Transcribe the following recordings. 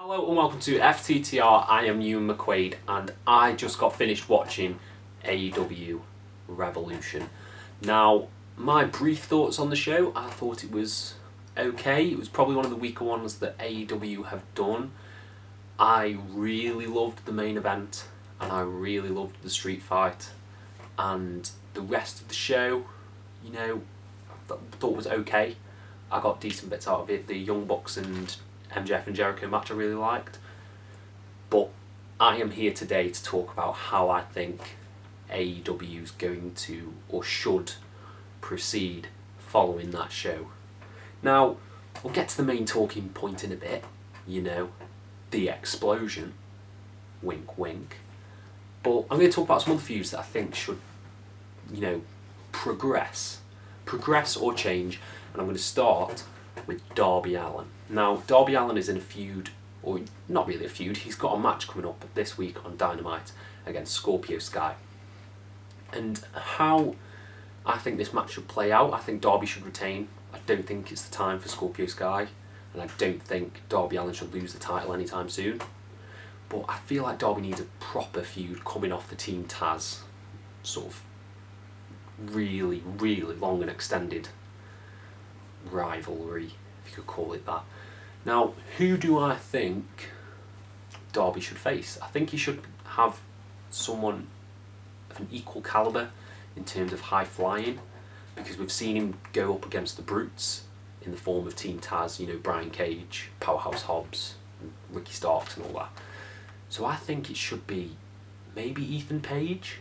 Hello and welcome to FTTR. I am Ewan McQuaid and I just got finished watching AEW Revolution. Now, my brief thoughts on the show, I thought it was okay. It was probably one of the weaker ones that AEW have done. I really loved the main event and I really loved the street fight, and the rest of the show, thought was okay. I got decent bits out of it. The Young Bucks and MJF and Jericho match I really liked. But I am here today to talk about how I think AEW is going to or should proceed following that show. Now, we'll get to the main talking point in a bit, the explosion. Wink, wink. But I'm going to talk about some other feuds that I think should, progress or change. And I'm going to start with Darby Allin. Now, Darby Allin is in a feud, or not really a feud, he's got a match coming up this week on Dynamite against Scorpio Sky. And how I think this match should play out, I think Darby should retain. I don't think it's the time for Scorpio Sky, and I don't think Darby Allin should lose the title anytime soon. But I feel like Darby needs a proper feud coming off the Team Taz sort of really, really long and extended rivalry, if you could call it that. Now, who do I think Darby should face? I think he should have someone of an equal calibre in terms of high flying, because we've seen him go up against the brutes in the form of Team Taz, Brian Cage, Powerhouse Hobbs, Ricky Starks and all that. So I think it should be maybe Ethan Page,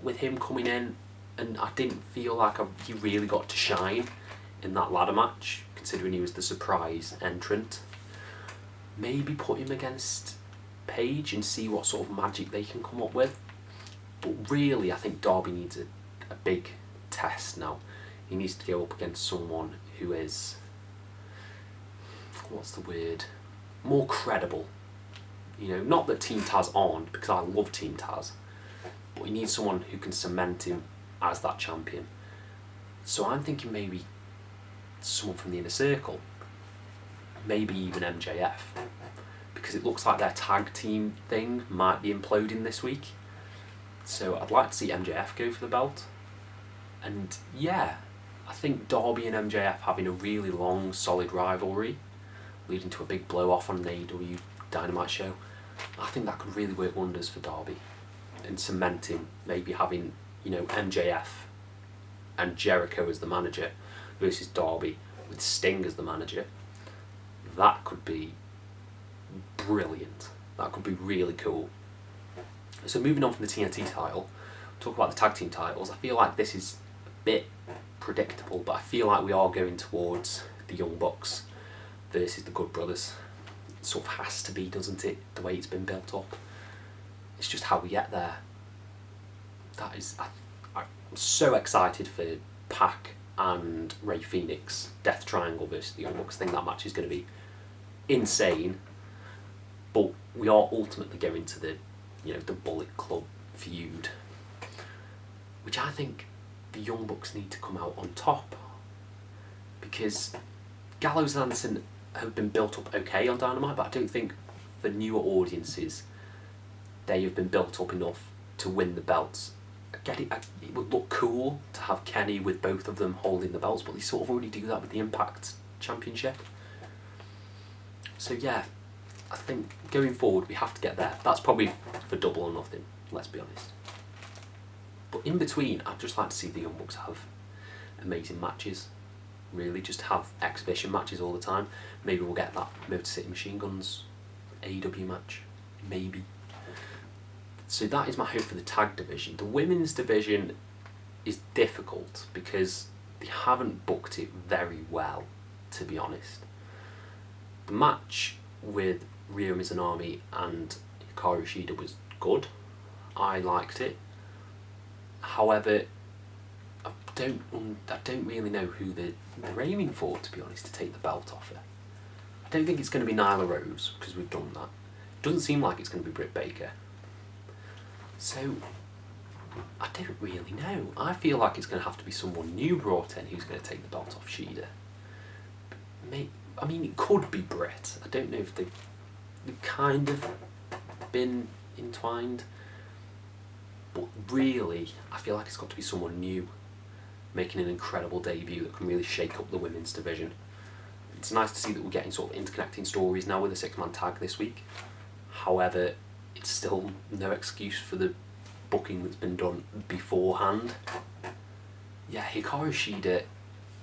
with him coming in, and I didn't feel like he really got to shine in that ladder match, considering he was the surprise entrant. Maybe put him against Page and see what sort of magic they can come up with. But really, I think Darby needs a big test now. He needs to go up against someone who is, more credible. Not that Team Taz aren't, because I love Team Taz, but he needs someone who can cement him as that champion. So I'm thinking maybe someone from the Inner Circle, maybe even MJF, because it looks like their tag team thing might be imploding this week. So I'd like to see MJF go for the belt. And yeah, I think Darby and MJF having a really long, solid rivalry, leading to a big blow-off on an AEW Dynamite show, I think that could really work wonders for Darby. And cementing, maybe having, MJF and Jericho as the manager versus Darby with Sting as the manager. That could be brilliant. That could be really cool. So moving on from the TNT title, talk about the tag team titles. I feel like this is a bit predictable, but I feel like we are going towards the Young Bucks versus the Good Brothers. It sort of has to be, doesn't it, the way it's been built up. It's just how we get there. That is, I'm so excited for Pac and Ray Phoenix, Death Triangle versus the Young Bucks. I think that match is going to be insane. But we are ultimately going to the Bullet Club feud, which I think the Young Bucks need to come out on top, because Gallows and Anderson have been built up okay on Dynamite, but I don't think for newer audiences they have been built up enough to win the belts. I get it, it would look cool to have Kenny with both of them holding the belts, but they sort of already do that with the Impact Championship. So yeah, I think going forward we have to get there. That's probably for Double or Nothing, let's be honest. But in between, I'd just like to see the Young Bucks have amazing matches. Really, just have exhibition matches all the time. Maybe we'll get that Motor City Machine Guns AEW match. Maybe. So that is my hope for the tag division. The women's division is difficult because they haven't booked it very well, to be honest. The match with Ryo Mizunami and Hikaru Shida was good. I liked it. However, I don't really know who they're aiming for, to be honest, to take the belt off her. I don't think it's going to be Nyla Rose, because we've done that. It doesn't seem like it's going to be Britt Baker. So, I don't really know. I feel like it's going to have to be someone new brought in who's going to take the belt off Shida. I mean, it could be Britt. I don't know if they've kind of been entwined. But really, I feel like it's got to be someone new, making an incredible debut that can really shake up the women's division. It's nice to see that we're getting sort of interconnecting stories now with a 6-man tag this week. However, it's still no excuse for the booking that's been done beforehand. Yeah, Hikaru Shida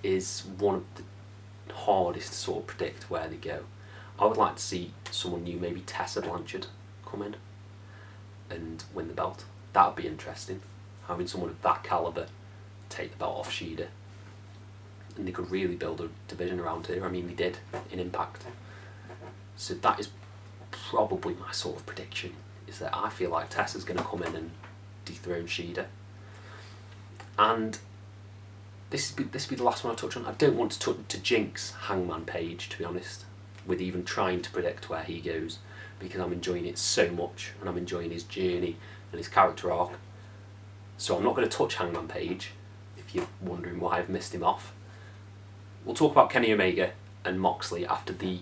is one of the hardest to sort of predict where they go. I would like to see someone new, maybe Tessa Blanchard, come in and win the belt. That would be interesting, having someone of that calibre take the belt off Shida. And they could really build a division around her. I mean, they did in Impact. So that is probably my sort of prediction, is that I feel like Tessa's going to come in and dethrone Shida. And this will be the last one I touch on. I don't want to jinx Hangman Page, to be honest, with even trying to predict where he goes, because I'm enjoying it so much, and I'm enjoying his journey and his character arc. So I'm not going to touch Hangman Page, if you're wondering why I've missed him off. We'll talk about Kenny Omega and Moxley after the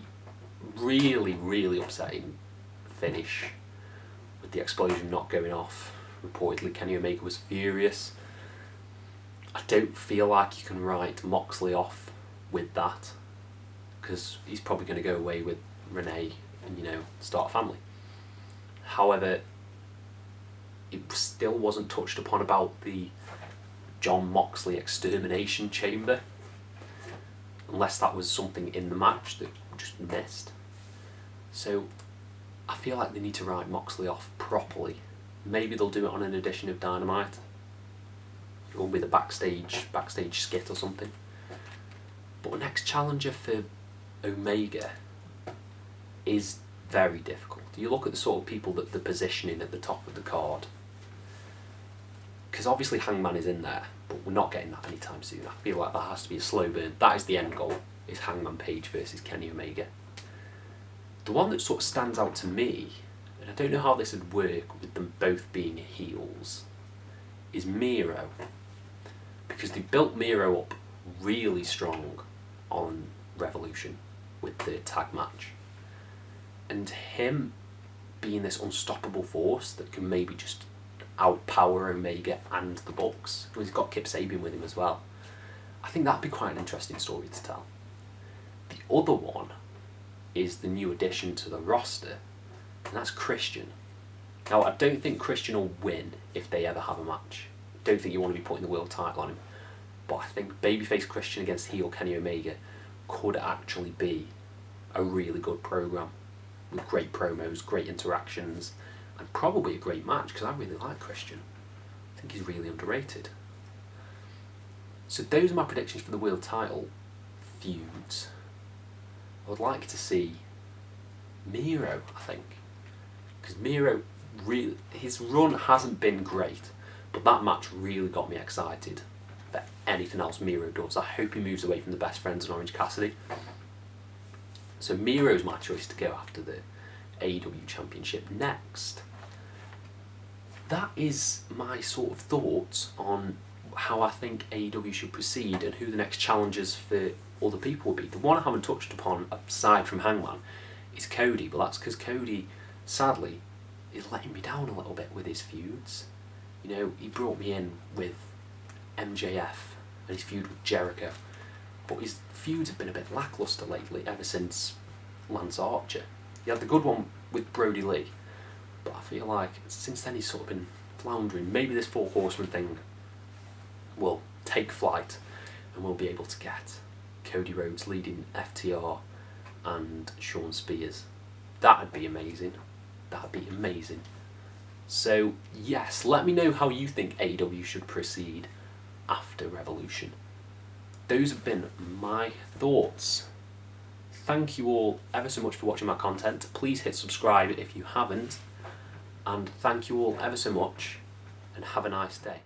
really, really upsetting finish with the explosion not going off. Reportedly, Kenny Omega was furious. I don't feel like you can write Moxley off with that, because he's probably going to go away with Renee and, start a family. However, it still wasn't touched upon about the John Moxley extermination chamber, unless that was something in the match that just missed. So I feel like they need to write Moxley off properly. Maybe they'll do it on an edition of Dynamite, or with a backstage skit or something. But the next challenger for Omega is very difficult. You look at the sort of people that they're positioning at the top of the card, because obviously Hangman is in there, but we're not getting that anytime soon. I feel like that has to be a slow burn. That is the end goal, is Hangman Page versus Kenny Omega. The one that sort of stands out to me, and I don't know how this would work with them both being heels, is Miro. Because they built Miro up really strong on Revolution with the tag match. And him being this unstoppable force that can maybe just outpower Omega and the Bucks. He's got Kip Sabian with him as well. I think that'd be quite an interesting story to tell. The other one is the new addition to the roster, and that's Christian. Now, I don't think Christian will win if they ever have a match. I don't think you want to be putting the world title on him. But I think babyface Christian against heel Kenny Omega could actually be a really good program, with great promos, great interactions, and probably a great match, because I really like Christian. I think he's really underrated. So those are my predictions for the world title feuds. I would like to see Miro, I think, because Miro, his run hasn't been great, but that match really got me excited for anything else Miro does. I hope he moves away from the best friends in Orange Cassidy. So Miro's my choice to go after the AEW Championship next. That is my sort of thoughts on how I think AEW should proceed and who the next challengers for other people will be. The one I haven't touched upon, aside from Hangman, is Cody, but that's because Cody, sadly, is letting me down a little bit with his feuds. He brought me in with MJF and his feud with Jericho, but his feuds have been a bit lacklustre lately ever since Lance Archer. He had the good one with Brody Lee, but I feel like since then he's sort of been floundering. Maybe this Four Horsemen thing will take flight and we'll be able to get Cody Rhodes leading FTR and Sean Spears. That'd be amazing. That'd be amazing. So yes, let me know how you think AEW should proceed after Revolution. Those have been my thoughts. Thank you all ever so much for watching my content. Please hit subscribe if you haven't. And thank you all ever so much, and have a nice day.